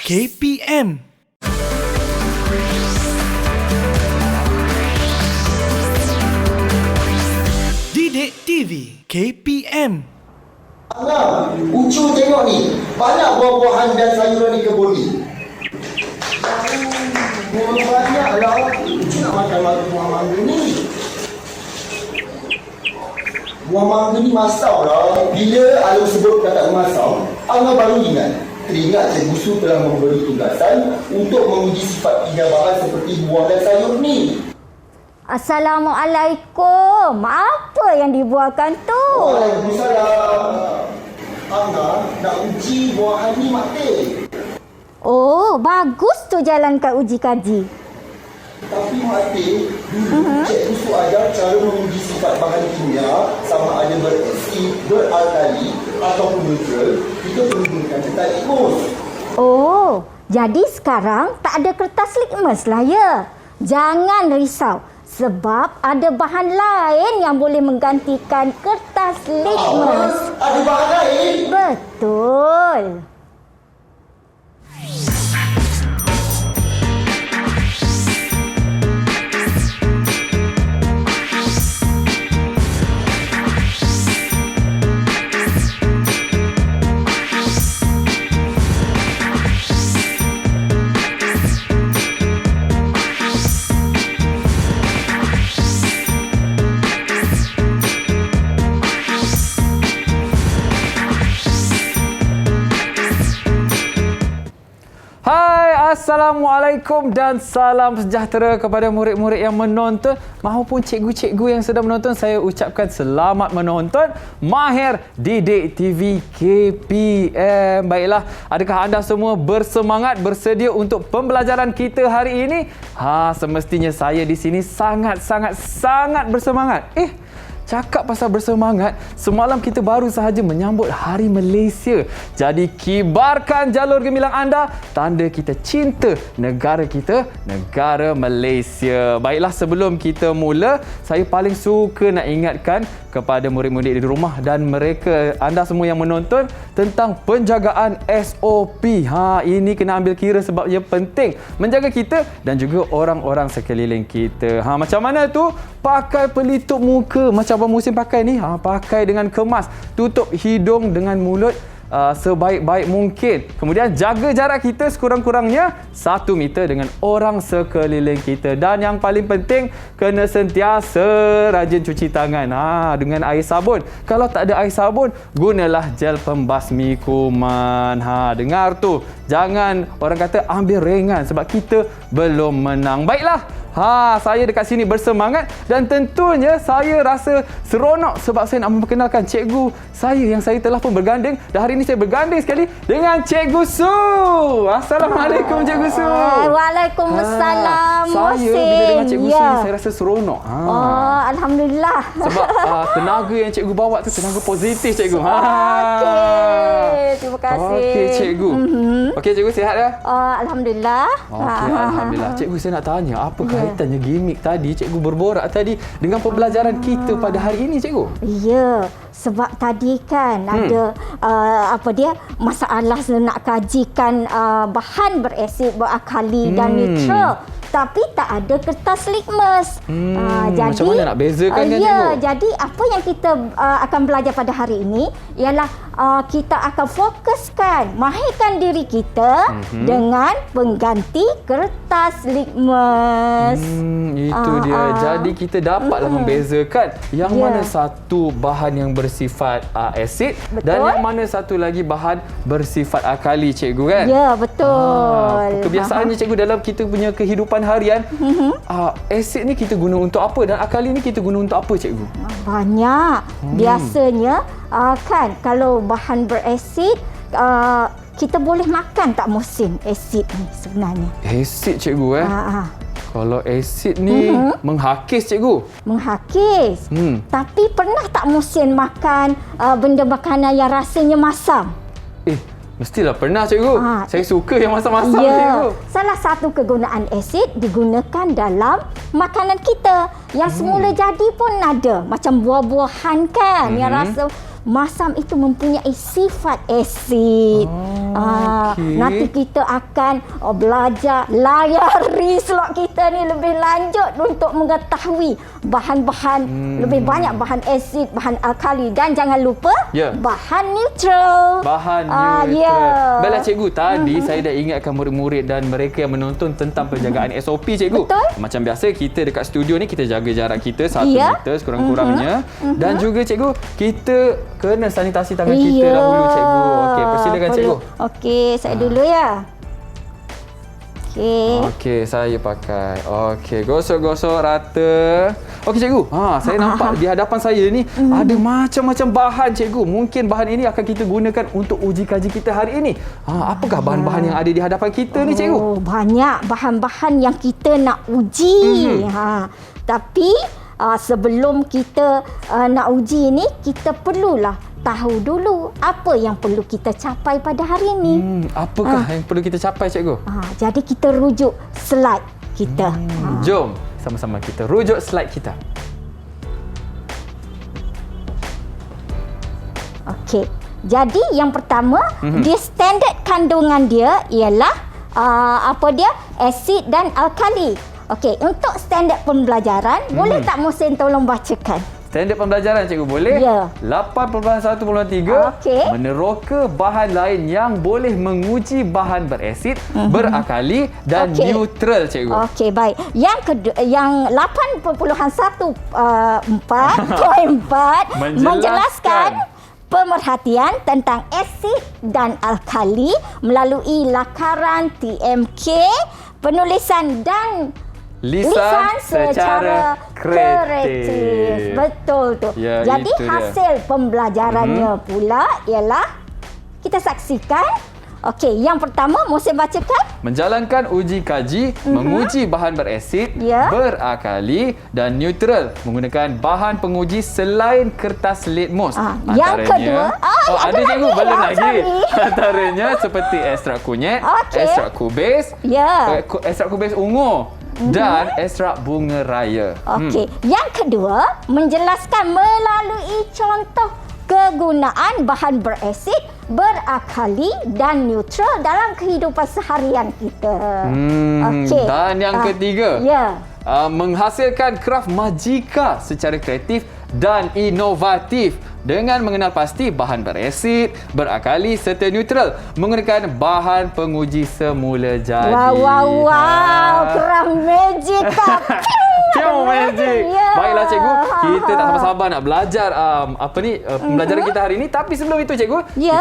KPM. Didik TV KPM. Nah, Ucu tengok ni, banyak buah-buahan dan sayuran di kebun ni. Banyaklah. Ucu nak makan buah mangga ni. Buah mangga ni masak lah. Bila Alung sebut kata masak, Angah baru ingat. Teringat Cikgu Su telah memberi tugasan untuk menguji sifat tiga bahan seperti buah dan sayur ni. Assalamualaikum. Apa yang dibuatkan tu? Waalaikumsalam. Angah nak uji buahan ni mati. Oh, bagus tu jalankan uji kaji. Tapi mati, dulu Cikgu Su ajar cara menguji sifat bahan kimia sama ada berasid, beralkali ataupun neutral. Kita perlu gunakan kertas litmus. Oh, jadi sekarang tak ada kertas litmus lah ya? Jangan risau. Sebab ada bahan lain yang boleh menggantikan kertas litmus. Ada bahan lain? Betul. Assalamualaikum dan salam sejahtera kepada murid-murid yang menonton maupun cikgu-cikgu yang sedang menonton. Saya ucapkan selamat menonton Mahir Didik TV KPM. Baiklah, adakah anda semua bersemangat bersedia untuk pembelajaran kita hari ini? Semestinya saya di sini sangat bersemangat. Cakap pasal bersemangat, semalam kita baru sahaja menyambut Hari Malaysia. Jadi kibarkan jalur gemilang anda, tanda kita cinta negara kita, negara Malaysia. Baiklah, sebelum kita mula, saya paling suka nak ingatkan kepada murid-murid di rumah dan mereka, anda semua yang menonton, tentang penjagaan SOP. Ini kena ambil kira sebab ia penting menjaga kita dan juga orang-orang sekeliling kita. Macam mana tu? Pakai pelitup muka macam abang Muhsin pakai ni. Pakai dengan kemas. Tutup hidung dengan mulut sebaik-baik mungkin. Kemudian jaga jarak kita sekurang-kurangnya 1 meter dengan orang sekeliling kita. Dan yang paling penting, kena sentiasa rajin cuci tangan dengan air sabun. Kalau tak ada air sabun, gunalah gel pembasmi kuman. Dengar tu. Jangan orang kata ambil ringan sebab kita belum menang. Baiklah. Saya dekat sini bersemangat dan tentunya saya rasa seronok sebab saya nak memperkenalkan cikgu saya yang saya telah pun berganding. Dan hari ini saya berganding sekali dengan Cikgu Su. Assalamualaikum Cikgu Su. Waalaikumsalam. Saya bila dengan Cikgu Su ni saya rasa seronok. Alhamdulillah. Sebab tenaga yang cikgu bawa tu tenaga positif cikgu. Terima kasih. Okey cikgu. Okey cikgu, sihat ya? Alhamdulillah. Okey, alhamdulillah. Cikgu, saya nak tanya, apa kaitannya gimmick tadi cikgu berborak tadi dengan pembelajaran kita pada hari ini cikgu? Ya, sebab tadi kan ada masalah nak kajikan bahan berasid, beralkali dan neutral. Tapi tak ada kertas litmus. Jadi, macam mana nak bezakan kan cikgu? Jadi apa yang kita akan belajar pada hari ini ialah kita akan fokuskan mahirkan diri kita dengan pengganti kertas litmus. Itu dia. Jadi kita dapatlah membezakan yang mana satu bahan yang bersifat asid dan yang mana satu lagi bahan bersifat alkali cikgu kan? Ya, betul. Kebiasaannya cikgu dalam kita punya kehidupan harian, asid ni kita guna untuk apa dan alkali ni kita guna untuk apa cikgu? Banyak. Biasanya kan kalau bahan berasid kita boleh makan tak Muhsin asid ni sebenarnya? Asid cikgu Kalau asid ni menghakis cikgu. Menghakis. Tapi pernah tak Muhsin makan benda makanan yang rasanya masam? Mestilah pernah cikgu. Saya suka yang masam-masam cikgu. Salah satu kegunaan asid digunakan dalam makanan kita. Yang semula jadi pun ada. Macam buah-buahan kan yang rasa masam itu mempunyai sifat asid. okey. Nanti kita akan belajar layari slot kita ni lebih lanjut untuk mengetahui bahan-bahan lebih banyak bahan asid, bahan alkali dan jangan lupa Ya. bahan neutral. Bahan neutral. Ya. Baiklah cikgu, tadi saya dah ingatkan murid-murid dan mereka yang menonton tentang penjagaan SOP cikgu. Betul. Macam biasa kita dekat studio ni kita jaga jarak kita 1 Ya. meter sekurang-kurangnya. Dan juga cikgu, kita kena sanitasi tangan kita Ya. dahulu cikgu. Okey, persilakan cikgu. Okey, saya dulu ya. Okey. Okey, saya pakai. Okey, gosok-gosok rata. Okey cikgu, saya nampak di hadapan saya ni ada macam-macam bahan cikgu. Mungkin bahan ini akan kita gunakan untuk uji kaji kita hari ini. Apakah bahan-bahan yang ada di hadapan kita ni cikgu? Oh, banyak bahan-bahan yang kita nak uji. Tapi sebelum kita nak uji ni, kita perlulah tahu dulu apa yang perlu kita capai pada hari ini. Apakah yang perlu kita capai cikgu? Jadi kita rujuk slide kita. Jom sama-sama kita rujuk slide kita. Okey. Jadi yang pertama, dia standard kandungan dia ialah asid dan alkali. Okey, untuk standard pembelajaran, boleh tak Muhsin tolong bacakan? Standard pembelajaran cikgu boleh? Ya. 8.1.3 Okey. meneroka bahan lain yang boleh menguji bahan berasid, berakali dan Okey. neutral cikgu. Okey, baik. Yang kedua, yang 8.1.4 menjelaskan pemerhatian tentang asid dan alkali melalui lakaran TMK, penulisan dan lisan secara kreatif. Betul tu. Ya, jadi itu dia. hasil pembelajarannya pula ialah kita saksikan. Okey, yang pertama Muhsin bacakan. Menjalankan uji kaji, menguji bahan berasid, Ya. berakali dan neutral menggunakan bahan penguji selain kertas litmus. Yang kedua, ada cikgu belum lagi. sorry. Antaranya seperti ekstrak kunyit, Okey. ekstrak kubis, Ya. ekstrak kubis ungu dan ekstrak bunga raya. Okey, yang kedua menjelaskan melalui contoh kegunaan bahan berasid, berakali dan neutral dalam kehidupan seharian kita. Okey. Dan yang ketiga, Ya. menghasilkan kraf majika secara kreatif dan inovatif dengan mengenal pasti bahan berasid, berakali serta neutral menggunakan bahan penguji semula jadi. Wow, kerang magic Piau magic. Ya. Baiklah cikgu, kita tak sabar-sabar nak belajar pembelajaran kita hari ini. Tapi sebelum itu cikgu, Ya.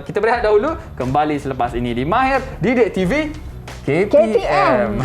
kita berehat dahulu. Kembali selepas ini di Mahir Didik TV KPM.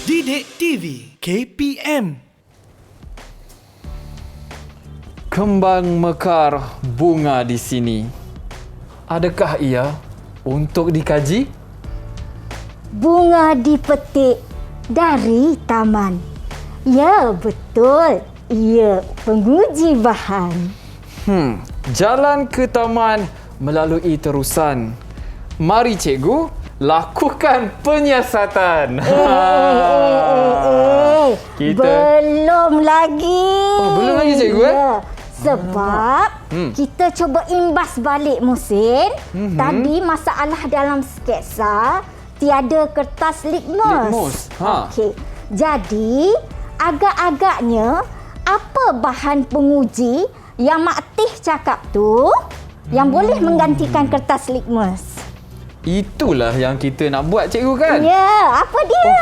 Didik TV KPM. Kembang mekar bunga di sini. Adakah ia untuk dikaji? Bunga dipetik dari taman. Ya, betul. Ia penguji bahan. Jalan ke taman melalui terusan. Mari cikgu, lakukan penyiasatan. Kita- Belum lagi. Oh, belum lagi, cikgu, Ya. Sebab kita cuba imbas balik Muhsin. Tadi masalah dalam sketsa tiada kertas litmus. Litmus, ha. Okey. Jadi agak-agaknya apa bahan penguji yang Mak Tih cakap tu yang boleh menggantikan kertas litmus? Itulah yang kita nak buat cikgu kan? Ya, apa dia?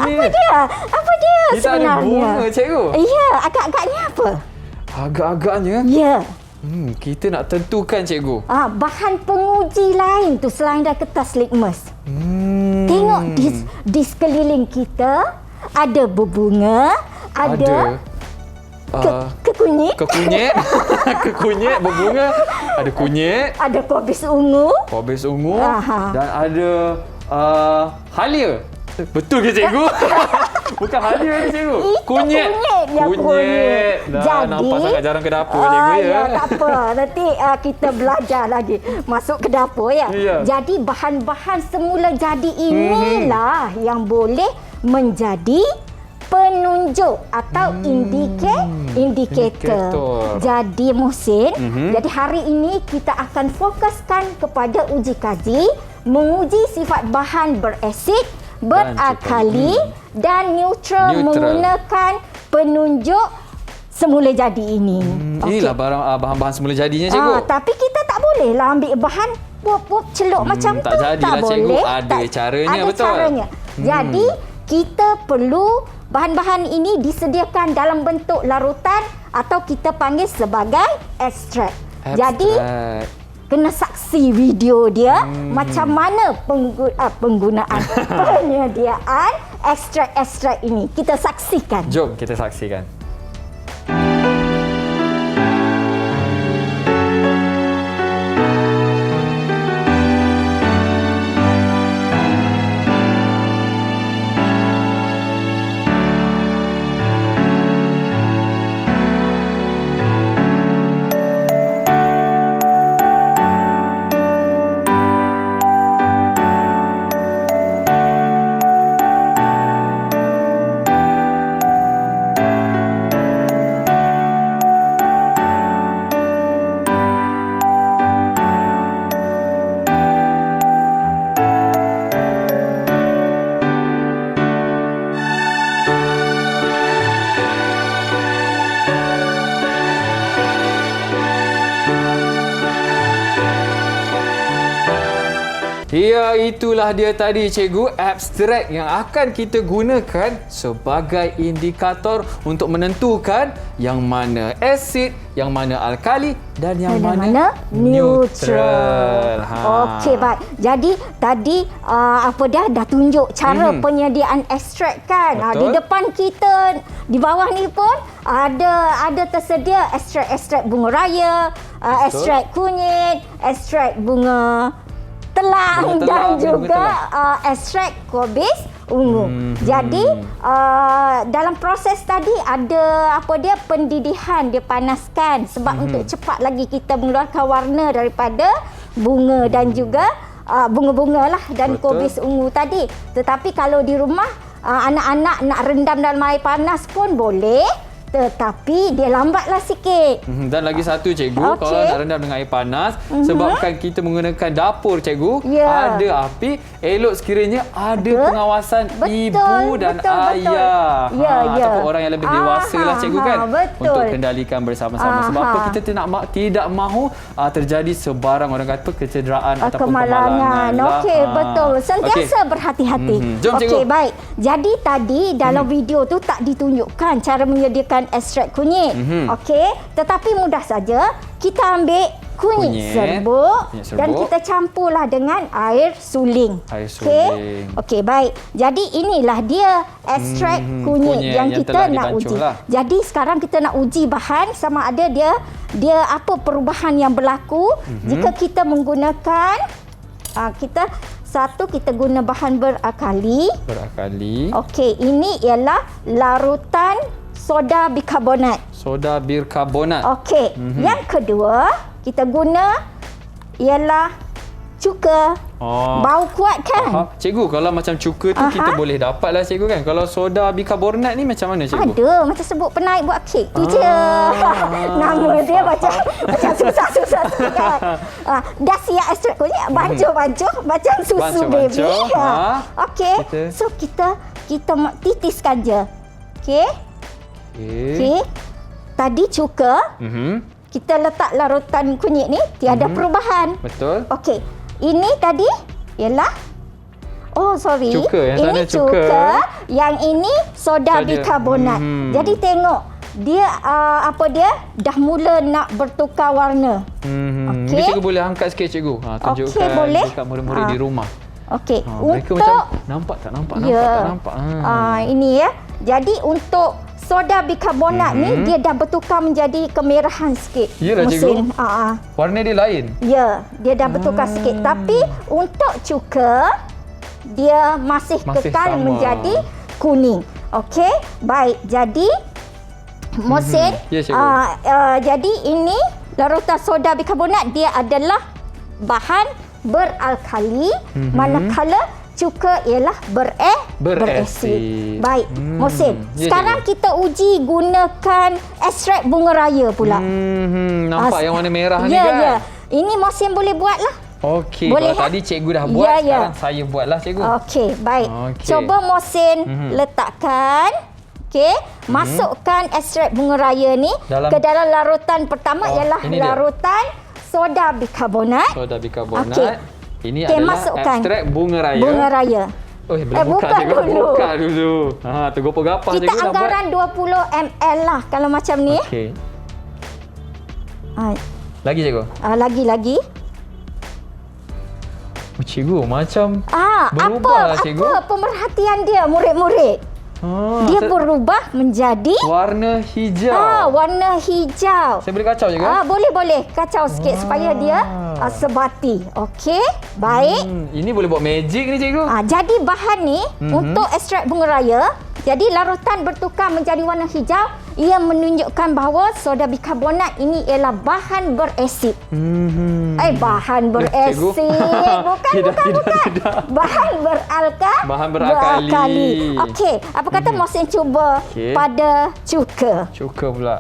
ini Apa dia? Apa dia Kita ada sebenarnya? bunga cikgu. Ya, agak-agaknya apa? Agak-agaknya Ya. Kita nak tentukan cikgu. Bahan penguji lain tu selain dari kertas litmus. Tengok di sekeliling kita ada berbunga, ada kekunyit, kekunyit berbunga, ada kunyit, ada kobis ungu, dan ada halia. Betul ke cikgu? Bukan halia ni cikgu. Kunyit. Dah nampak sangat jarang ke dapur cikgu ya. Tak apa. Nanti kita belajar lagi masuk ke dapur ya. Jadi bahan-bahan semula jadi inilah yang boleh menjadi penunjuk atau indikator. Jadi Muhsin, jadi hari ini kita akan fokuskan kepada uji kaji, menguji sifat bahan berasid, berakali dan neutral menggunakan penunjuk semula jadi ini. Inilah bahan-bahan semula jadinya cikgu. Tapi kita tak boleh lah ambil bahan pup celup macam tak tu. Jadilah, tak cikgu. boleh. Ada caranya, ada betul. Caranya. Jadi kita perlu bahan-bahan ini disediakan dalam bentuk larutan atau kita panggil sebagai ekstrak. Jadi kena saksi video dia macam mana penggunaan penyediaan ekstrak-ekstrak ini. Kita saksikan. Jom kita saksikan. Ya, itulah dia tadi cikgu, abstrak yang akan kita gunakan sebagai indikator untuk menentukan yang mana asid, yang mana alkali dan yang mana neutral. Okey, baik. Jadi tadi dah tunjuk cara penyediaan ekstrak kan. Di depan kita di bawah ni pun ada tersedia ekstrak bunga raya, ekstrak kunyit, ekstrak bunga telang dan juga ekstrak kobis ungu. Jadi dalam proses tadi ada pendidihan, dia panaskan sebab untuk cepat lagi kita mengeluarkan warna daripada bunga dan juga bunga-bunga lah dan kobis ungu tadi. Tetapi kalau di rumah anak-anak nak rendam dalam air panas pun boleh, tetapi dia lambatlah sikit. Dan lagi satu cikgu, kalau nak rendam dengan air panas, sebabkan kita menggunakan dapur cikgu, ada api, elok sekiranya ada pengawasan ibu dan ayah. Ataupun orang yang lebih dewasa lah cikgu kan, untuk kendalikan bersama-sama. Sebab apa, kita tidak mahu terjadi sebarang orang kata kecederaan ataupun kemalangan. Okey, betul. Sentiasa berhati-hati. Jom cikgu. Okey, baik. Jadi tadi dalam video tu tak ditunjukkan cara menyediakan ekstrak kunyit. Okey, tetapi mudah saja. Kita ambil kunyit serbuk dan kita campurlah dengan air suling. Okey, baik. Jadi inilah dia ekstrak kunyit yang kita nak uji. Jadi sekarang kita nak uji bahan sama ada dia apa perubahan yang berlaku jika kita menggunakan kita guna bahan berakali. Okey, ini ialah larutan soda bikarbonat. Okey. Yang kedua, kita guna ialah cuka. Bau kuat kan? Cikgu, kalau macam cuka tu kita boleh dapatlah cikgu kan. Kalau soda bikarbonat ni macam mana cikgu? Ada, macam sebut penaik buat kek tu je. Nama dia macam susah-susah kan. Dah siap ekstrak kunyit, bancuh-bancuh macam susu baby. Okey. So kita titiskan je. Okey. Tadi cuka. Kita letak larutan kunyit ni, tiada perubahan. Betul. Okey. Ini tadi ialah cuka. Yang ini sana cuka. Yang ini soda bikarbonat. Jadi tengok dia dah mula nak bertukar warna. Mungkin Okey. cikgu boleh angkat sikit cikgu. Tunjukkan Okey, boleh. dekat murid-murid di rumah. Okey. Mereka macam nampak tak nampak. Ini ya. Jadi untuk soda bikarbonat ni dia dah bertukar menjadi kemerahan sikit. Yalah, mesin. cikgu. Warna dia lain. Ya, dia dah bertukar sikit. Tapi untuk cuka dia masih kekal sama. menjadi kuning. Okey, baik. Jadi mesin Ya, cikgu. jadi ini larutan soda bikarbonat dia adalah bahan beralkali, manakala cuka ialah berasid. Baik, Mohsin. Ya, Sekarang kita uji gunakan ekstrak bunga raya pula. Nampak yang warna merah ni Ya, kan? ya. Ini Mohsin boleh buatlah. Okey, Boleh, kalau tadi cikgu dah buat, Ya, ya. sekarang saya buatlah cikgu. Okey, baik. Okey. Coba Mohsin letakkan. Okey, masukkan ekstrak bunga raya ni ke dalam larutan pertama ialah ini dia. larutan soda bikarbonat. Soda bikarbonat. Okey. Ini Okey, adalah masukkan. ekstrak bunga raya. Bunga raya. Oh, belum buka buka cikgu. dulu. Buka dulu. Tergopoh-gapah Kita cikgu dah buat. anggaran 20 ml lah kalau macam ni. Okey. Ah, Lagi cikgu. lagi. Oh, cikgu macam apa berubah lah cikgu. pemerhatian dia murid-murid? Dia berubah menjadi warna hijau. warna hijau. Saya boleh kacau cikgu? Boleh kacau sikit supaya dia sebati. Okey, baik. Ini boleh buat magic ni cikgu. Jadi bahan ni untuk ekstrak bunga raya, jadi larutan bertukar menjadi warna hijau, ia menunjukkan bahawa soda bikarbonat ini ialah bahan berasid. Bahan berasid. Bukan. Bahan beralkali. Okey, apa kata Mohsin cuba pada cuka. Cuka pula.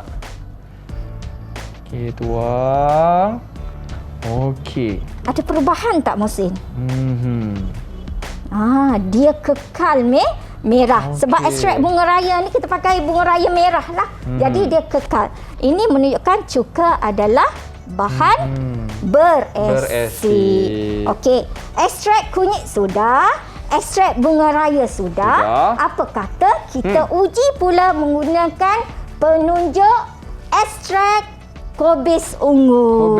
Okey, tuang. Okey. Ada perubahan tak Mohsin? Dia kekal merah. Sebab ekstrak bunga raya ni kita pakai bunga raya merah lah. Jadi dia kekal. Ini menunjukkan cuka adalah bahan berasid. Okey, ekstrak kunyit sudah, ekstrak bunga raya sudah. Apa kata kita uji pula menggunakan penunjuk ekstrak kobis ungu.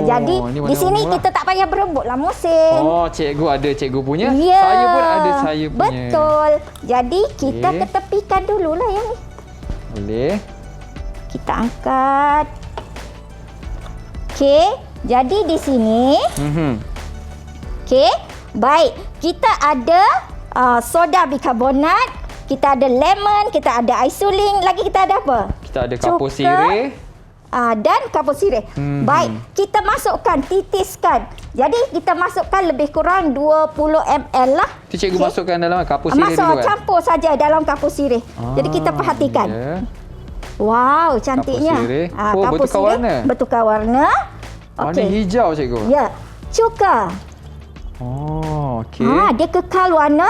Jadi di sini kita tak payah berebut lah Mohsin. Cikgu ada cikgu punya. Ya, Saya pun ada saya punya. Betul. Jadi kita ketepikan dululah yang ni. Boleh. Kita angkat. Okey, jadi di sini. Okey, baik. Kita ada soda bikarbonat, kita ada lemon, kita ada isoling, lagi kita ada apa? Kita ada kapur sirih. Dan kapur sirih. Baik, kita masukkan, titiskan. Jadi kita masukkan lebih kurang 20 ml lah. Tu cikgu masukkan dalam kapur sirih dulu kan? Campur saja dalam kapur sirih. Jadi kita perhatikan. Ya. Wow, cantiknya. Kapur sirih. Kapur bertukar sirih warna. Bertukar warna. Warna hijau cikgu. Ya. Cuka. Okey. Dia kekal warna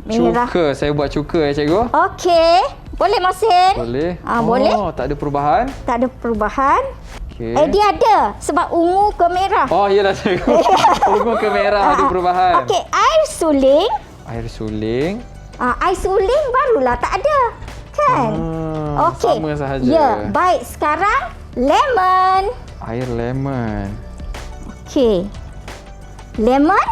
merah. Cuka, saya buat cuka ya cikgu. Okey. Boleh Mohsin? Boleh. Boleh. Tak ada perubahan. Tak ada perubahan. Okey. Dia ada sebab ungu ke merah. Iyalah cikgu. Ungu ke merah ada perubahan. Okey, air suling. Air suling. Air suling barulah tak ada. Kan? Okey. Sama sahaja. Ya, baik. Sekarang lemon. Air lemon. Okey. Lemon?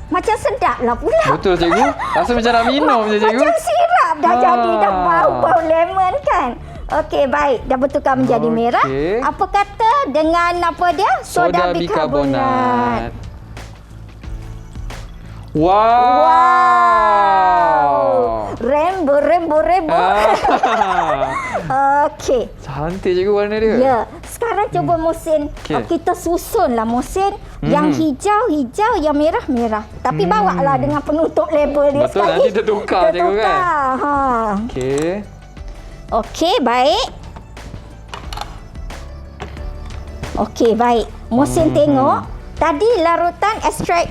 Macam sedap lah pula. Betul cikgu. Rasa macam nak minum je cikgu. Macam sirap dah jadi. Dah bau-bau lemon kan. Okey, baik. Dah bertukar menjadi merah. Apa kata dengan apa dia? Soda bikarbonat. Wow. Rainbow. Okey. Cantik cikgu warna dia. Ya. Sekarang cuba Mohsin. Kita susunlah Mohsin. Yang hijau, yang merah. Tapi bawalah dengan penutup label dia. Betul, sekali. nanti tertukar cikgu kan. Okey, baik. Okey, baik. Mohsin tengok. Tadi larutan ekstrak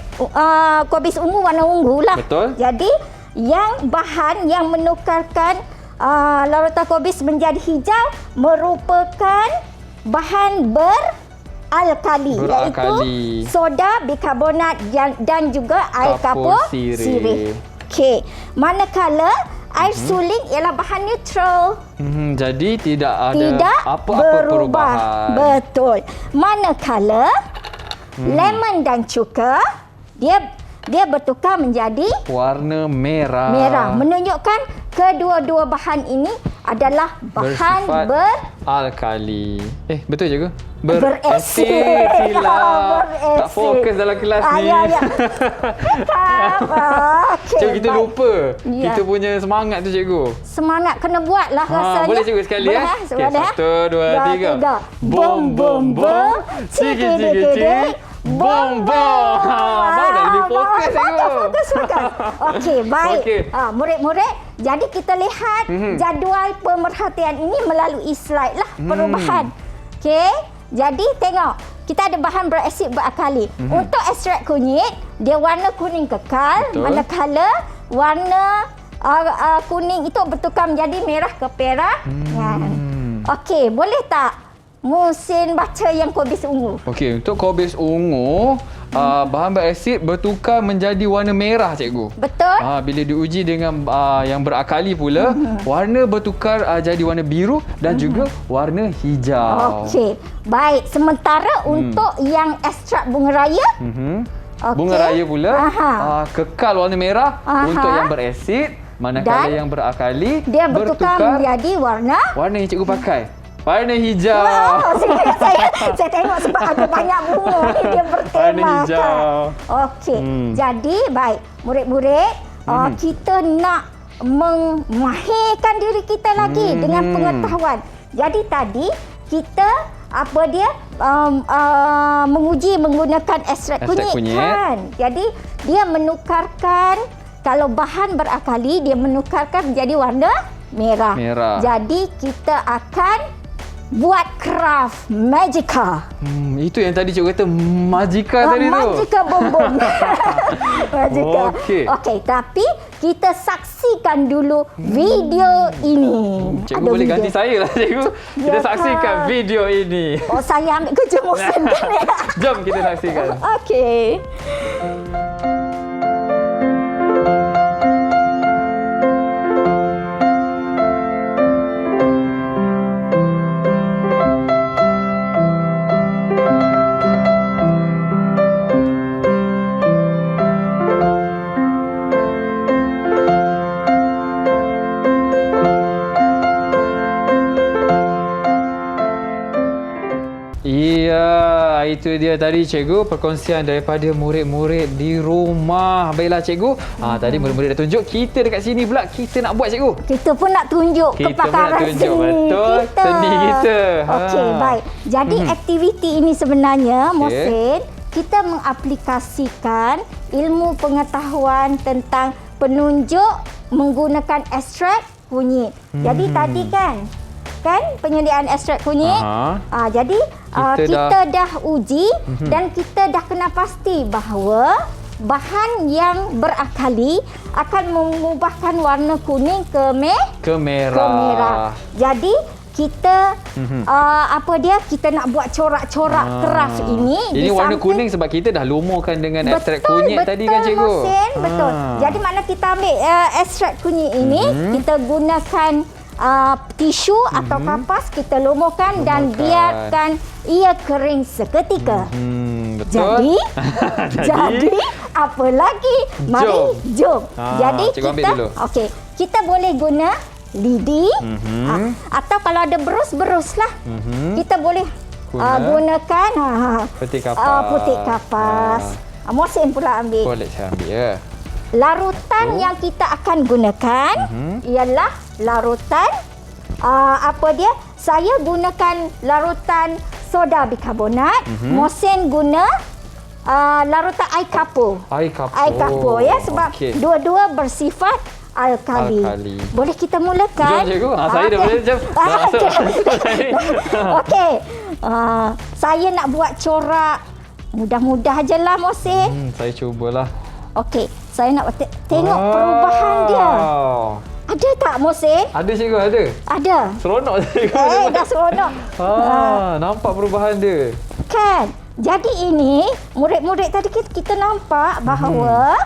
kobis ungu warna ungu lah. Betul. Jadi, yang bahan yang menukarkan larutan kobis menjadi hijau merupakan bahan beralkali. Iaitu soda bikarbonat dan juga air kapur sirih. Okey. Manakala Air suling ialah bahan neutral. Jadi tidak ada Tidak apa-apa perubahan. Betul. Manakala lemon dan cuka dia bertukar menjadi Warna merah. merah, menunjukkan kedua-dua bahan ini adalah bahan Bersifat alkali. Betul je ke? Berasid. Silap. Berasid. Tak fokus dalam kelas ni. Ya. Okay, Cikgu kita baik. lupa. Ya. Kita punya semangat tu cikgu. Semangat kena buatlah rasanya. Boleh cikgu sekali Boleh, Okey, boleh. 1, 2, 3. Bom bom bom. Cik. Bom bom. Baru dah lebih fokus cikgu. Fokus. Okey, baik. Okey. Murid-murid, jadi kita lihat jadual pemerhatian ini melalui slide lah perubahan. Okey, jadi tengok. Kita ada bahan berasid berakali. Untuk ekstrak kunyit, dia warna kuning kekal. Betul. Manakala warna kuning itu bertukar menjadi merah ke perak. Okey, boleh tak Muhsin baca yang kubis ungu? Okey, untuk kubis ungu, bahan berasid bertukar menjadi warna merah cikgu. Betul? Bila diuji dengan yang berakali pula, warna bertukar jadi warna biru dan juga warna hijau. Okey. Baik, sementara untuk yang ekstrak bunga raya, okey. Bunga raya pula kekal warna merah untuk yang berasid, manakala Dan yang berakali dia bertukar menjadi warna yang cikgu pakai. Warna hijau. saya tengok sebab ada banyak bunga ni dia bertema. Warna hijau. Okey. Jadi baik, murid-murid, kita nak memahirkan diri kita lagi dengan pengetahuan. Jadi tadi kita menguji menggunakan ekstrak kunyit kan. Jadi dia menukarkan, kalau bahan berakali dia menukarkan menjadi warna merah. Jadi kita akan buat craft magica. Itu yang tadi cikgu kata magika tadi tu. Magica bom-bom. Magica. Okey, tapi kita saksikan dulu video ini. Cikgu boleh ganti saya lah cikgu. Kita saksikan video ini. Saya ambil kerja Muhsin. Jom kita saksikan. Okey. Itu dia tadi cikgu, perkongsian daripada murid-murid di rumah. Baiklah cikgu, tadi murid-murid dah tunjuk, kita dekat sini pula kita nak buat cikgu. Kita pun nak tunjuk kepakaran seni. Betul, seni kita. Okey, baik. Jadi aktiviti ini sebenarnya Muhsin, kita mengaplikasikan ilmu pengetahuan tentang penunjuk menggunakan ekstrak kunyit. Jadi tadi kan penyediaan ekstrak kunyit. Jadi kita dah uji dan kita dah kena pasti bahawa bahan yang berakali akan mengubahkan warna kuning ke merah. Jadi kita kita nak buat corak-corak craft ini. Ini warna kuning sebab kita dah lumurkan dengan ekstrak kunyit tadi kan cikgu. Muhsin, betul. Jadi mana kita ambil ekstrak kunyit ini, kita gunakan tisu atau kapas, kita lumurkan dan biarkan ia kering seketika. Betul. Jadi apa lagi? Mari jom. Jadi kita kita boleh guna lidi atau kalau ada berus lah, kita boleh gunakan putih kapas. Muhsin pula ambil. Boleh saya ambil ya. Larutan yang kita akan gunakan ialah larutan saya gunakan larutan soda bikarbonat. Muhsin guna larutan air kapur. Air kapur ya, sebab dua-dua bersifat alkali. Boleh kita mulakan? Jom cikgu. Saya dah boleh. Jom. Okey. Saya nak buat corak. Mudah-mudah je lah Muhsin. Saya cubalah. Okey, saya nak tengok perubahan dia. Ada tak Muhsin? Ada cikgu, ada. Ada. Seronok cikgu. Dah seronok. Nampak perubahan dia. Kan? Jadi ini murid-murid tadi kita nampak bahawa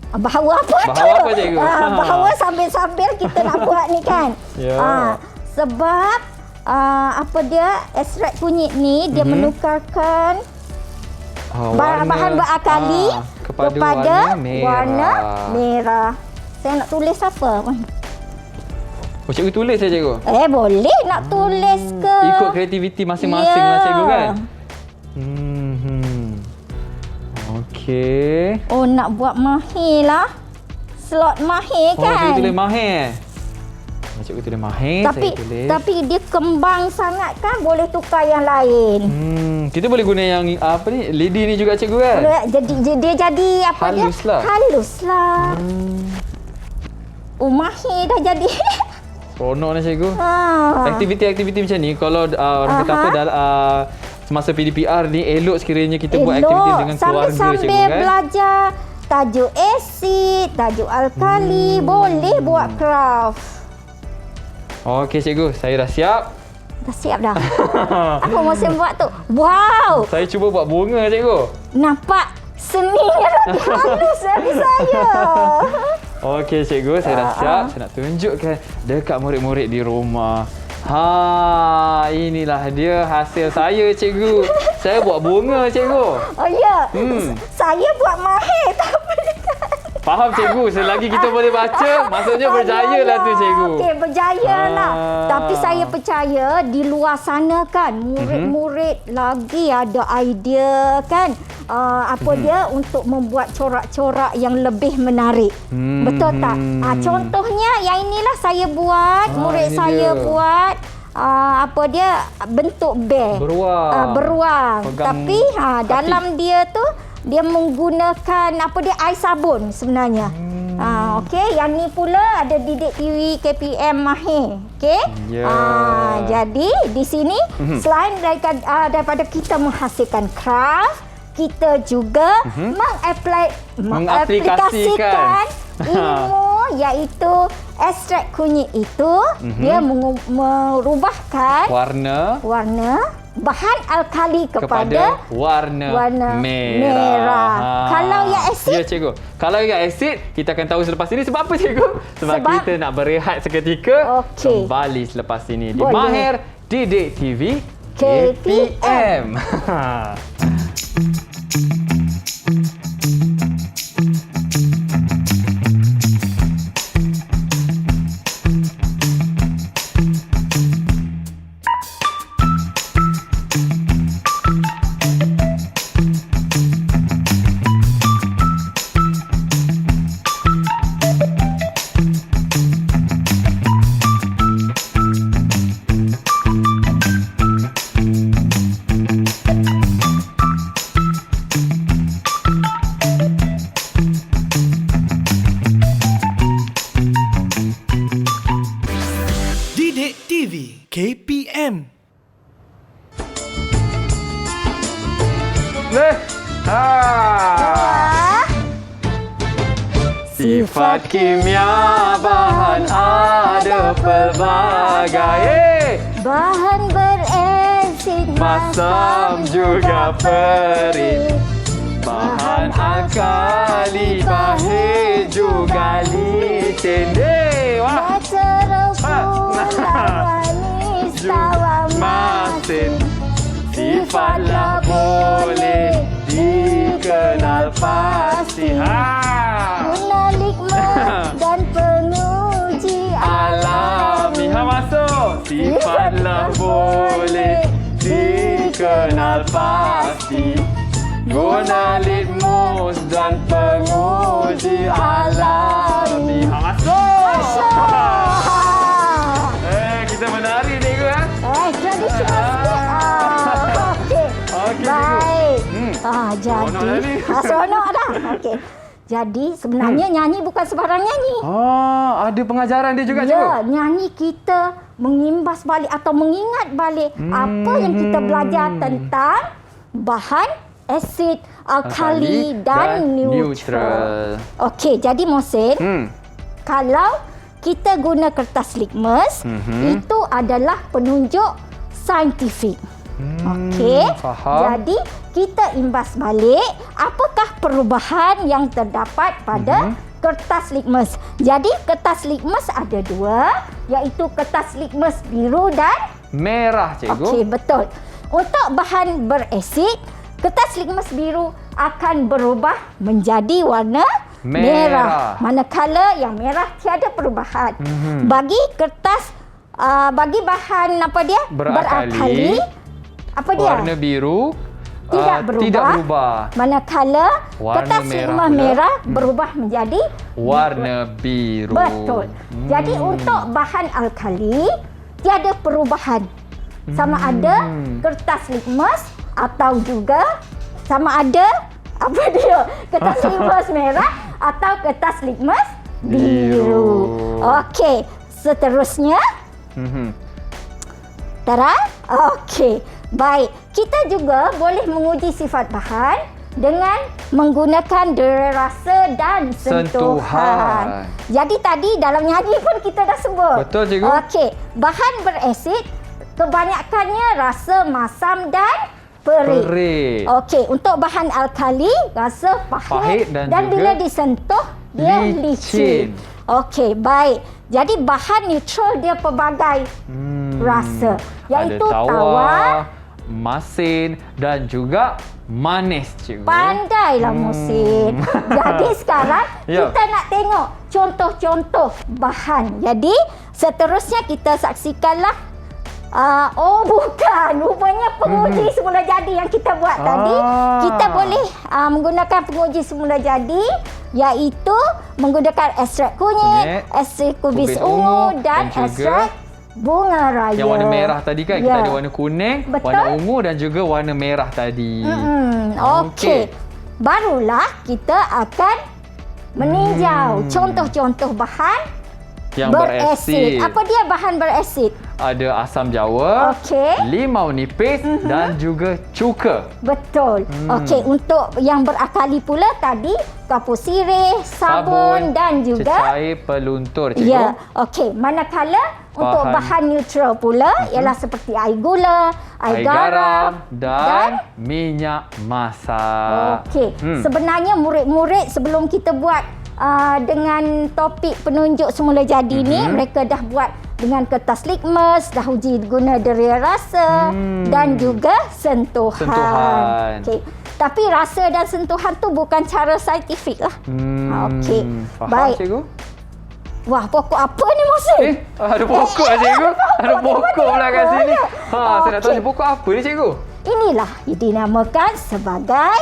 Bahawa apa tu? Bahawa apa, cikgu? Bahawa sambil-sambil kita nak buat ni kan. Ya. Sebab apa dia, ekstrak kunyit ni dia menukarkan bahan berakali kepada warna merah. Saya nak tulis apa? Oh, cikgu tulis saya, cikgu? Boleh nak tulis ke? Ikut kreativiti masing-masing lah, cikgu kan? Okey. Oh, nak buat mahir lah. Slot mahir Oh, kan? cikgu tulis mahir. Cikgu tulis mahir, Tapi saya tulis. tapi dia kembang sangat kan, boleh tukar yang lain. Kita boleh guna yang apa ni? Lidi ni juga, cikgu kan? Boleh, dia jadi apa Halus dia? lah. Halus lah. Oh, mahir dah jadi. Seronok ni, cikgu. Aktiviti-aktiviti macam ni, kalau orang kata apa, semasa PDPR ni elok sekiranya kita buat aktiviti dengan keluarga, cikgu Sambil-sambil kan? belajar tajuk asid, tajuk alkali, boleh buat craft. Okey, cikgu. Saya dah siap. Dah siap dah. Apa musim buat tu? Wow! Saya cuba buat bunga, cikgu. Nampak seninya lagi halus dari saya. Okey, cikgu. Saya dah siap. Saya nak tunjukkan dekat murid-murid di rumah. Inilah dia hasil saya, cikgu. Saya buat bunga, cikgu. Oh ya? Saya buat mahir tapi Faham, cikgu. Selagi kita boleh baca, maksudnya berjaya lah tu, cikgu. Okey, berjaya lah. Tapi saya percaya di luar sana kan, murid-murid lagi ada idea kan. Dia untuk membuat corak-corak yang lebih menarik. Betul tak? Contohnya yang inilah saya buat, murid saya buat. Bentuk bear. Beruang. Tapi dalam dia tu dia menggunakan air sabun sebenarnya. Okey, yang ni pula ada Didik TV KPM Mahir. Okey. Jadi di sini selain daripada kita menghasilkan craft, kita juga mengaplikasikan ilmu, iaitu ekstrak kunyit itu dia merubahkan warna bahan alkali kepada warna merah. Kalau yang asid, ya, cikgu. Kalau yang asid, kita akan tahu selepas ini. Sebab apa, cikgu? Sebab kita nak berehat seketika. Kembali selepas ini di Mahir Didik TV KPM. Didik TV KPM. Sifat kimia bahan ada pelbagai. bahan beresid Masam juga perit. Bahan alkali pahit juga licin. Wah. manis tawar Masin. Sifatlah boleh dikenal pasti. guna nikmat dan penguji Alami. Masuk. Sifatlah boleh dikenal pasti. Guna litmus dan penguji alami. Masuk. Kita menari ni ke? Tradisional sikit. Okey. Baik. Jadi seronok dah. Okey. Jadi sebenarnya nyanyi bukan sembarang nyanyi. Ada pengajaran dia juga, cikgu? Ya, nyanyi kita mengimbas balik atau mengingat balik apa yang kita belajar tentang bahan asid, alkali dan neutral. Okey, jadi Mohsin, kalau kita guna kertas litmus, itu adalah penunjuk saintifik. Okey. Faham. Jadi kita imbas balik apakah perubahan yang terdapat pada kertas litmus. Jadi kertas litmus ada dua, iaitu kertas litmus biru dan Merah, cikgu. okey, betul. Untuk bahan berasid, kertas litmus biru akan berubah menjadi warna merah. Manakala yang merah tiada perubahan. Bagi kertas bagi bahan apa dia? Beralkali. Apa dia? Warna biru Tidak berubah. Tidak berubah. Manakala Warna kertas merah litmus pula. merah berubah menjadi Warna biru. betul. Jadi untuk bahan alkali tiada perubahan. Sama ada kertas litmus atau juga sama ada apa dia? Kertas litmus merah atau kertas litmus biru. Okey, seterusnya Tara? Okey. Baik, kita juga boleh menguji sifat bahan dengan menggunakan dera rasa dan sentuhan. Jadi tadi dalam nyanyi pun kita dah sebut. Betul, cikgu. Okey, bahan berasid kebanyakannya rasa masam dan perih. Okey, untuk bahan alkali rasa pahit dan juga bila disentuh dia licin. Okey, baik. Jadi bahan neutral dia pelbagai rasa, iaitu ada tawar, masin dan juga manis, cikgu. pandailah Musin. Jadi sekarang Ya. kita nak tengok contoh-contoh bahan. Jadi seterusnya kita saksikanlah. Oh bukan, rupanya penguji semula jadi yang kita buat tadi. Kita boleh menggunakan penguji semula jadi, iaitu menggunakan ekstrak kunyit, ekstrak kubis ungu dan juga ekstrak bunga raya. Yang warna merah tadi kan, kita Ya. ada warna kuning, Betul. warna ungu dan juga warna merah tadi. Okey. Barulah kita akan meninjau contoh-contoh bahan Yang berasid. Apa dia bahan berasid? Ada asam jawa, Okey. limau nipis dan juga cuka. Betul. Okey, untuk yang berakali pula tadi kapur sirih, sabun dan juga cecair peluntur, cikgu. ya. Okey, manakala untuk bahan neutral pula ialah seperti air gula, air garam dan minyak masak. Okey. Sebenarnya murid-murid sebelum kita buat dengan topik penunjuk semula jadi ni, mereka dah buat dengan kertas litmus, dah uji guna dera rasa dan juga sentuhan. Okey. Tapi rasa dan sentuhan tu bukan cara saintifik lah. Okey. Faham, Baik. cikgu? Wah, pokok apa ni Musin? Ada pokok lah, cikgu. Ada pokok pula kat sini. Saya nak tahu Okey. ni pokok apa ni, cikgu? Inilah dinamakan sebagai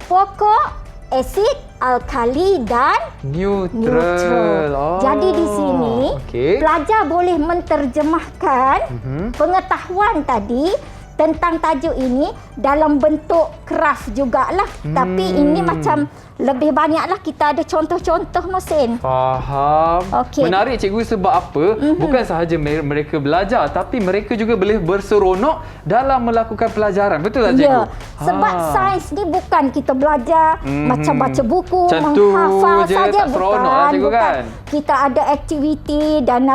pokok asid alkali dan Neutral. Jadi di sini pelajar boleh menterjemahkan pengetahuan tadi tentang tajuk ini dalam bentuk kraft jugalah. Tapi ini macam lebih banyaklah kita ada contoh-contoh Musin. Faham. Okey. Menarik, cikgu, sebab apa? Bukan sahaja mereka belajar, tapi mereka juga boleh berseronok dalam melakukan pelajaran. Betul tak, cikgu? Ya, sebab sains ni bukan kita belajar macam baca buku, Macam tu menghafal je, saja, tak seronok lah, cikgu, kan? Kita ada aktiviti dan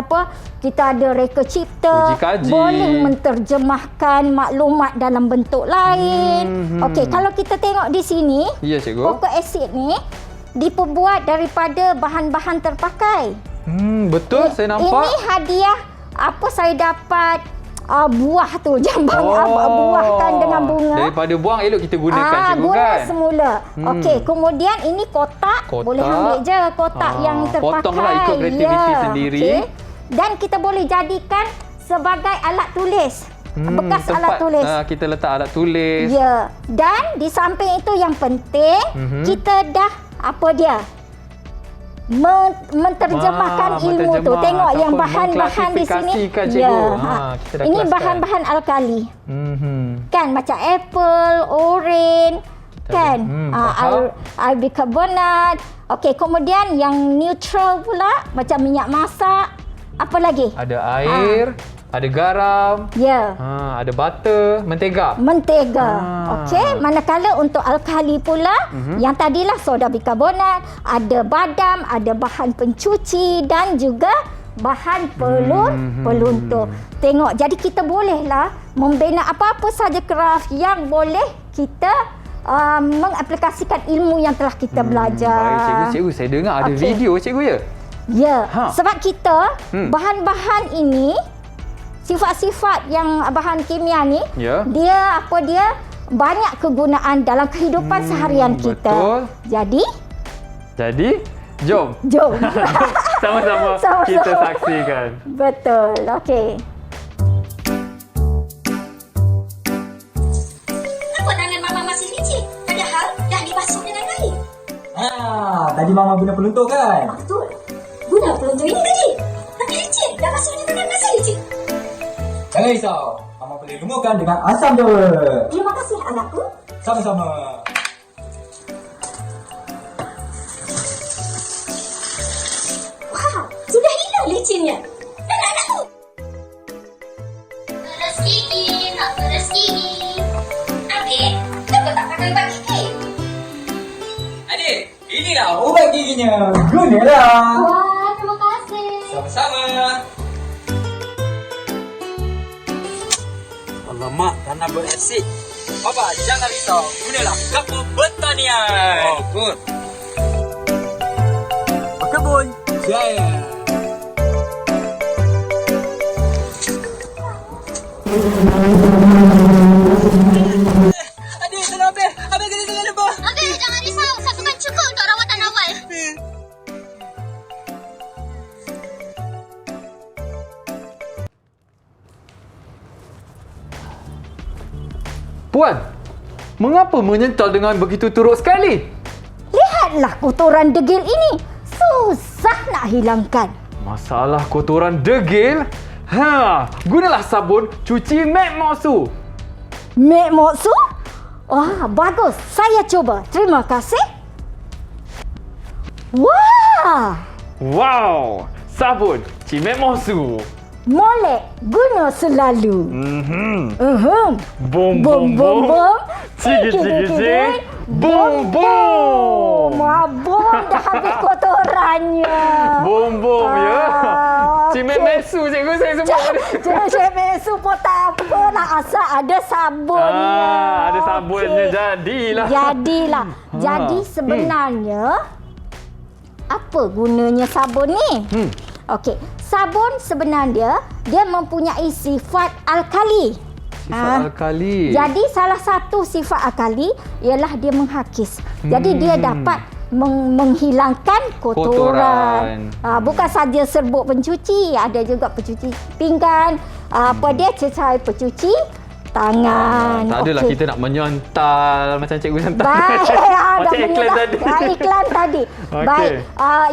kita ada reka cipta, Uji kaji. boleh menterjemahkan maklumat dalam bentuk lain. Okey, kalau kita tengok di sini, Ya, cikgu. pokok asid ni diperbuat daripada bahan-bahan terpakai. Betul, saya nampak. Ini hadiah apa saya dapat buah tu, jambang buahkan dengan bunga. Daripada buang, elok kita gunakan, cikgu, guna kan? semula. Okey, kemudian ini kotak. Boleh ambil je kotak yang terpakai. potonglah ikut kreativiti sendiri. Okey. Dan kita boleh jadikan sebagai alat tulis. Bekas tempat, alat tulis. kita letak alat tulis. Ya. Dan di samping itu yang penting, kita dah menterjemahkan ilmu tu. Tengok yang bahan-bahan di sini. Mengklasifikasikan, cikgu. Kita dah Ini kelaskan. bahan-bahan alkali. Kan macam apple, orange, kan? faham. Air bikarbonat. Okey, kemudian yang neutral pula macam minyak masak. Apa lagi? Ada air, ada garam, Ya. ada butter, mentega. Mentega. Okey, manakala untuk alkali pula, yang tadilah soda bikarbonat, ada badam, ada bahan pencuci dan juga bahan peluntur. Tengok, jadi kita bolehlah membina apa-apa saja craft yang boleh kita mengaplikasikan ilmu yang telah kita belajar. Baik, cikgu. Saya dengar ada video, cikgu ya? Ya, sebab kita bahan-bahan ini, sifat-sifat yang bahan kimia ni, dia banyak kegunaan dalam kehidupan seharian kita. Betul. Jadi, jom. Sama-sama kita saksikan. Betul, okey. Kenapa tangan Mama masih licin? Padahal dah dibasuh dengan air. Tadi Mama guna peluntur kan? Betul. Guna peluntur ini tadi. Tapi licin. Dah basuh dengan tangan masih licin. Jangan risau. Mama boleh lumurkan dengan asam je. Terima kasih anakku. Sama-sama. Wah, sudah hilang licinnya. Dan anakku. Beres gigi, nak beres gigi. Adik, kenapa tak pakai ubat gigi? Adik, inilah ubat giginya. Gunalah. Wah, terima kasih. Sama-sama. Alamak, tanah berasid. Papa, jangan risau. Gunalah kapur pertanian. Oh, good. Berkebun jaya. Adik, tolong Abel. Abel kena jangan lupa. Abel, jangan risau. Satukan cukup untuk rawatan awal. Puan, mengapa menyentol dengan begitu teruk sekali? Lihatlah kotoran degil ini. Susah nak hilangkan. Masalah kotoran degil? Gunalah sabun cuci Mac Mosu. Mek Moksu? Wah, bagus. Saya cuba. Terima kasih. Wah! Wow, sabun Cimek Mosu. Molek guna selalu. Bom bom bom. Cigi. Bom bom. Bom dah habis kotorannya. Bom ya. Cimek Mosu cikgu saya sebut. Cimek Mosu pun tak apalah asal ada sabunnya. Ada sabunnya jadilah. Jadi sebenarnya apa gunanya sabun ni? Okey, sabun sebenarnya dia mempunyai sifat alkali. Sifat alkali. Jadi salah satu sifat alkali ialah dia menghakis. Jadi dia dapat menghilangkan kotoran. Bukan saja serbuk pencuci, ada juga pencuci pinggan, cecair pencuci tangan. Tak adalah kita nak menyontal macam cikgu sental. Baik, macam iklan tadi. Iklan tadi. Okey. Baik,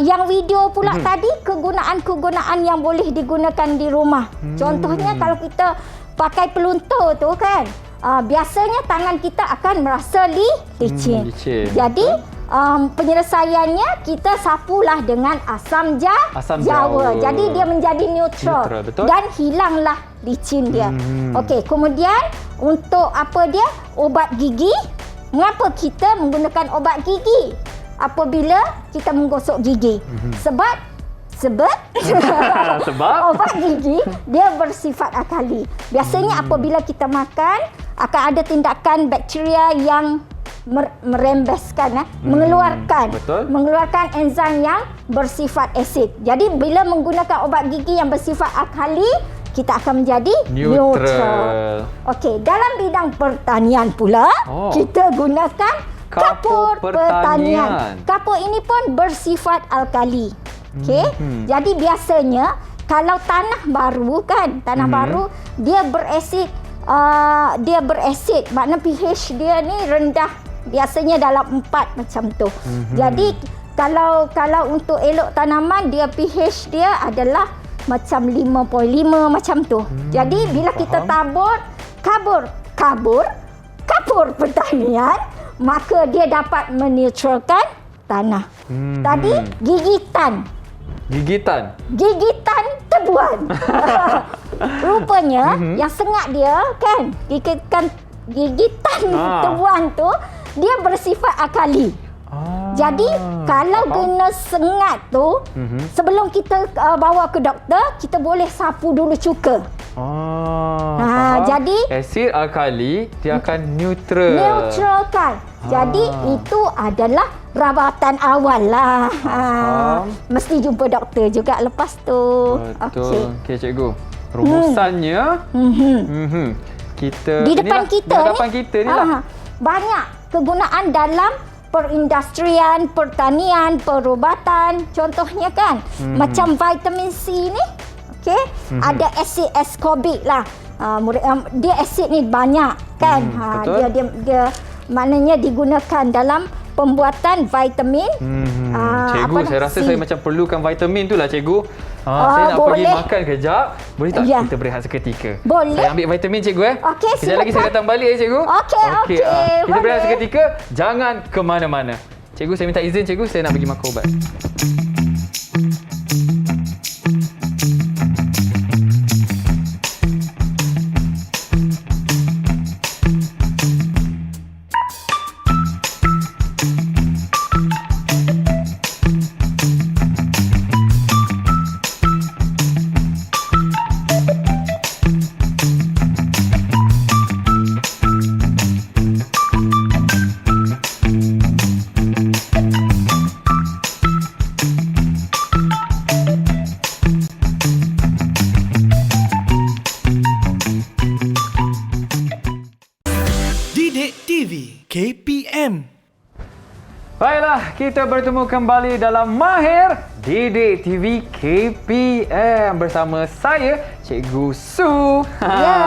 yang video pula tadi kegunaan-kegunaan yang boleh digunakan di rumah. Contohnya kalau kita pakai peluntur tu kan, biasanya tangan kita akan merasa licin. Jadi penyelesaiannya kita sapulah dengan asam jawa. Jadi dia menjadi neutral betul. dan hilanglah licin dia. Okey, kemudian untuk ubat gigi. Mengapa kita menggunakan ubat gigi apabila kita menggosok gigi? Sebab ubat gigi dia bersifat alkali. Biasanya apabila kita makan akan ada tindakan bakteria yang merembeskan, mengeluarkan enzim yang bersifat asid. Jadi bila menggunakan ubat gigi yang bersifat alkali, kita akan menjadi neutral. Okey, dalam bidang pertanian pula, kita gunakan kapur pertanian. Kapur ini pun bersifat alkali. Okey. Jadi biasanya kalau tanah baru kan, baru dia berasid, makna pH dia ni rendah. Biasanya dalam 4 macam tu. Jadi kalau untuk elok tanaman, dia pH dia adalah macam 5.5 macam tu. Jadi bila kita tabur kapur pertanian, maka dia dapat meneutralkan tanah. Tadi gigitan tebuan. Rupanya yang sengat dia kan, gigitan tebuan tu dia bersifat alkali. Jadi kalau kena sengat tu, sebelum kita bawa ke doktor, kita boleh sapu dulu cuka. Faham. Jadi asid alkali dia akan neutralkan. Jadi itu adalah rawatan awal lah. Mesti jumpa doktor juga lepas tu. Betul. Okey cikgu. Rumusannya kita Di depan inilah, kita di ni, hadapan kita ni lah. banyak kegunaan dalam perindustrian, pertanian, perubatan. Contohnya kan, macam vitamin C ni, okey, ada asid ascorbic lah. Dia asid ni banyak kan. Betul. Dia maknanya digunakan dalam pembuatan vitamin. Cikgu, saya rasa saya macam perlukan vitamin tu lah cikgu. Saya nak boleh. pergi makan kejap. Boleh tak Ya. kita berehat seketika? Boleh. Saya ambil vitamin cikgu Okey, Kejap lagi saya silakan. datang balik cikgu. Okey. Kita berehat Boleh. seketika. Jangan ke mana-mana. Cikgu, saya minta izin cikgu, saya nak pergi makan ubat. Didik TV KPM. Baiklah, kita bertemu kembali dalam Mahir Didik TV KPM bersama saya, Cikgu Su. Ya,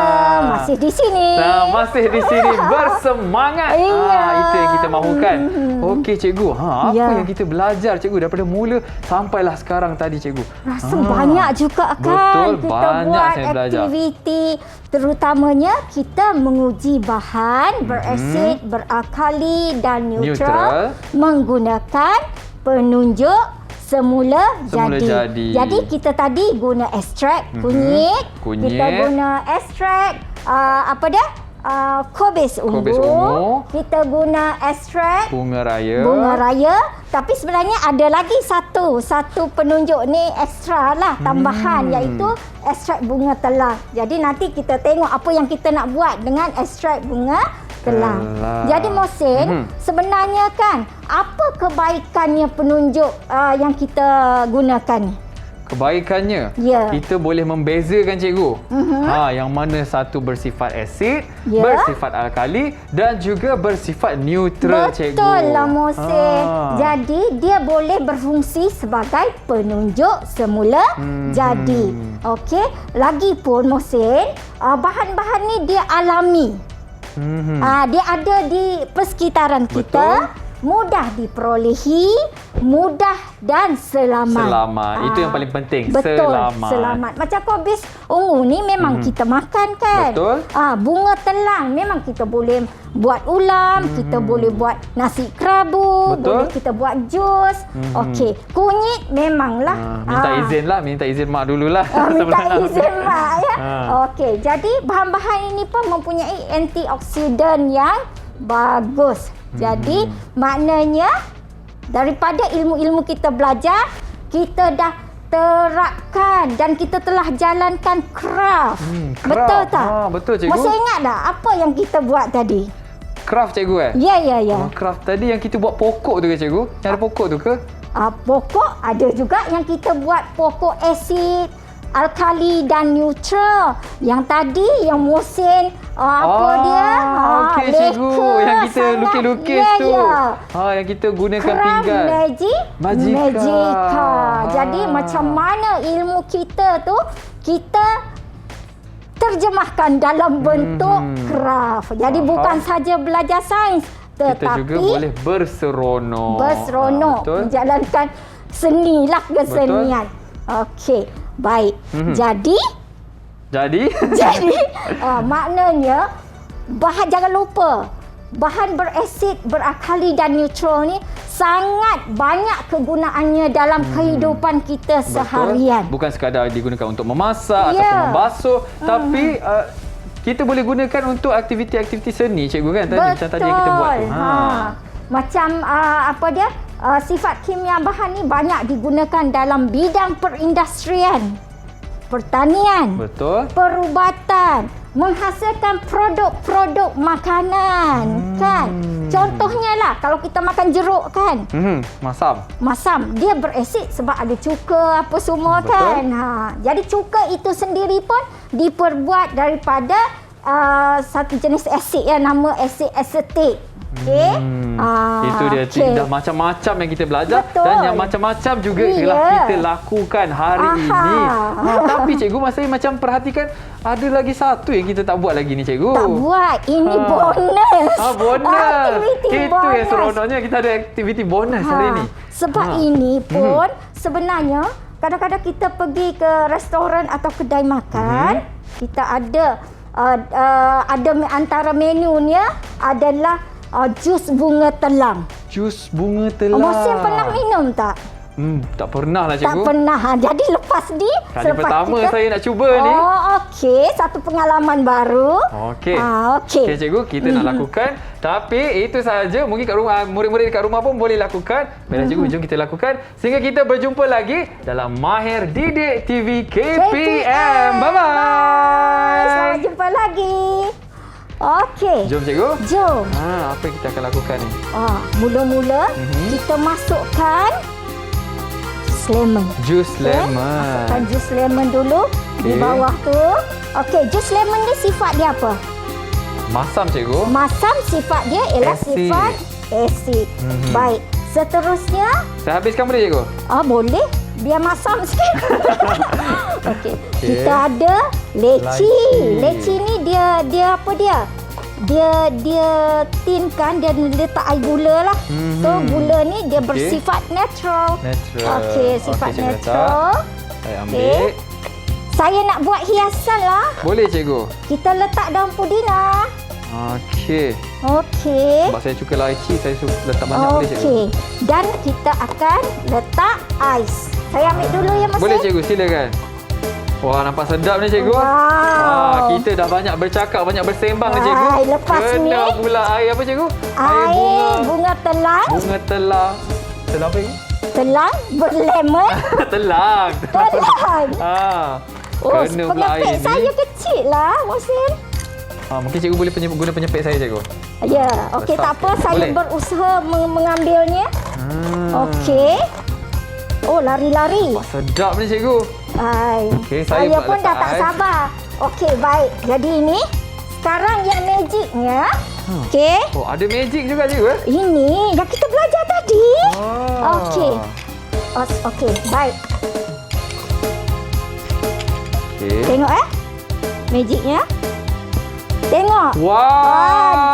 masih di sini. Nah, masih di sini bersemangat. Iya. Itu yang kita mahukan. Okey, Cikgu. Apa Ya. yang kita belajar, Cikgu, daripada mula sampailah sekarang tadi, Cikgu? Rasa banyak juga kan betul, kita banyak buat saya belajar. aktiviti, terutamanya kita menguji bahan berasid, berakali dan neutral, menggunakan penunjuk semula jadi. Jadi kita tadi guna ekstrak kunyit, kita guna ekstrak apa dia? Kobis ungu. Kita guna ekstrak Bunga raya. tapi sebenarnya ada lagi satu penunjuk ni ekstra lah tambahan iaitu ekstrak bunga telang. Jadi nanti kita tengok apa yang kita nak buat dengan ekstrak bunga telang. Jadi Mohsin, sebenarnya kan apa kebaikannya penunjuk yang kita gunakan ni? Kebaikannya, Ya. kita boleh membezakan, Cikgu. Yang mana satu bersifat asid, Ya. bersifat alkali dan juga bersifat neutral, Cikgu. Betul lah Mohsin. Jadi dia boleh berfungsi sebagai penunjuk semula jadi. Okey, lagipun Mohsin, bahan-bahan ni dia alami. Dia ada di persekitaran kita. Mudah diperolehi, mudah dan selamat. Itu yang paling penting. Betul, selamat. Macam kobis ungu ni memang kita makan kan. Betul. Bunga telang memang kita boleh buat ulam, kita boleh buat nasi kerabu, Betul. boleh kita buat jus. Okey, kunyit memanglah. Minta izin mak dululah. Minta izin mak ya. Okey, jadi bahan-bahan ini pun mempunyai antioksidan yang bagus. Jadi maknanya daripada ilmu-ilmu kita belajar, kita dah terapkan dan kita telah jalankan craft. Betul tak? Betul, Cikgu. Masih ingat tak apa yang kita buat tadi? Craft, Cikgu Ya. Craft tadi yang kita buat pokok tu ke, Cikgu? Yang ada pokok tu ke? Pokok ada juga yang kita buat pokok asid, alkali dan neutral. Yang tadi yang Mohsin Okey, Cikgu. Yang kita lukis-lukis tu. Yang kita gunakan Craft pinggan. Magica. Jadi macam mana ilmu kita tu kita terjemahkan dalam bentuk craft. Jadi bukan saja belajar sains, tetapi kita juga boleh berseronok. Betul. Menjalankan seni lah, kesenian. Okey, baik. Jadi maknanya jangan lupa bahan berasid, berakali dan neutral ni sangat banyak kegunaannya dalam kehidupan kita seharian. Betul. Bukan sekadar digunakan untuk memasak ataupun membasuh, tapi kita boleh gunakan untuk aktiviti-aktiviti seni, Cikgu kan? Tadi macam tadi yang kita buat tu. Macam apa dia? sifat kimia bahan ni banyak digunakan dalam bidang perindustrian, pertanian, Betul. perubatan, menghasilkan produk-produk makanan, kan? Contohnya lah, kalau kita makan jeruk kan, Masam. masam, dia berasid sebab ada cuka apa semua. Betul. Kan. Jadi cuka itu sendiri pun diperbuat daripada satu jenis asid yang nama asid asetik. Okey. Itu dia okey. dah macam-macam yang kita belajar. Betul. Dan yang macam-macam juga Ya. telah kita lakukan hari ini. Tapi cikgu masih macam perhatikan ada lagi satu yang kita tak buat lagi ni cikgu. Tak buat. Ini bonus. Bonus. Aktiviti Itu bonus. yang seronoknya, kita ada aktiviti bonus hari ini. Sebab ini pun sebenarnya kadang-kadang kita pergi ke restoran atau kedai makan, kita ada antara menunya adalah jus bunga telang. Jus bunga telang. Mohsin pernah minum tak? Tak pernah lah cikgu. Tak pernah. Jadi lepas ni Kali pertama saya nak cuba ni. Oh, okey. Satu pengalaman baru. Okey. Okey. Okey cikgu, kita nak lakukan. Tapi itu sahaja. Mungkin kat rumah murid-murid dekat rumah pun boleh lakukan. Baiklah cikgu, jom kita lakukan. Sehingga kita berjumpa lagi dalam Mahir Didik TV KPM. Bye-bye. Selamat jumpa lagi. Okey. Jom cikgu. Jom. Apa yang kita akan lakukan ni? Mula-mula kita masukkan jus lemon. Jus Okey? lemon. Masukkan jus lemon dulu di Okey. bawah tu. Okey, jus lemon ni sifat dia apa? Masam cikgu. Masam sifat dia ialah Asid. sifat asid. Baik. Seterusnya, Saya habiskan boleh cikgu? boleh. Biar masam sikit. Okey. Kita ada leci. Leci. Leci ni dia apa dia? Dia tinkan, dia letak air gula lah. So gula ni dia bersifat natural. Natural. Okey, sifat Okey, cikgu natural. Saya ambil. Saya nak buat hiasan lah. Boleh cikgu? Kita letak daun pudina. Okey. Okey. Sebab saya suka lychee, saya suka letak banyak boleh cikgu? Okey. Dan kita akan letak ais. Saya ambil dulu ya, Mas. Boleh cikgu, silakan. Wah, nampak sedap ni cikgu. Wow. Kita dah banyak bercakap, banyak bersembang ni cikgu. Lepas ni Kena pula air apa cikgu? air bunga telang. Bunga telang. Telang apa cikgu? Telang berlemon. Telang. Telang. Kena pula air pengepit ni. saya kecil lah, Mohsin. Mungkin cikgu boleh guna penyepit saya cikgu. Ya, okey, Besar tak apa. sikit. Saya Boleh? berusaha mengambilnya. Okey. Oh, lari-lari. Sedap ni cikgu. Okey, saya saya pula pun dah letak tak ais. sabar. Okey, baik. Jadi ini sekarang yang magicnya. Okey. Oh, ada magic juga cikgu eh? Ini yang kita belajar tadi. Ah. Okey. Okey, baik. Okey. Tengok magicnya. Tengok. Wow.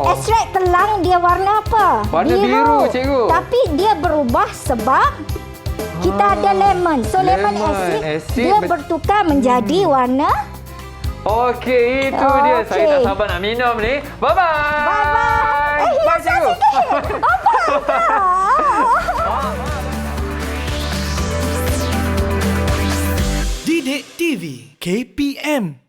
Ekstrak telang dia warna apa? Warna biru, cikgu. Tapi dia berubah sebab kita ada lemon. So lemon Lemon acid, acid dia bertukar menjadi warna. Okey, itu dia. Saya Okey. tak sabar nak minum ni. Bye-bye. Bye-bye. Bye, cikgu. Didik TV KPM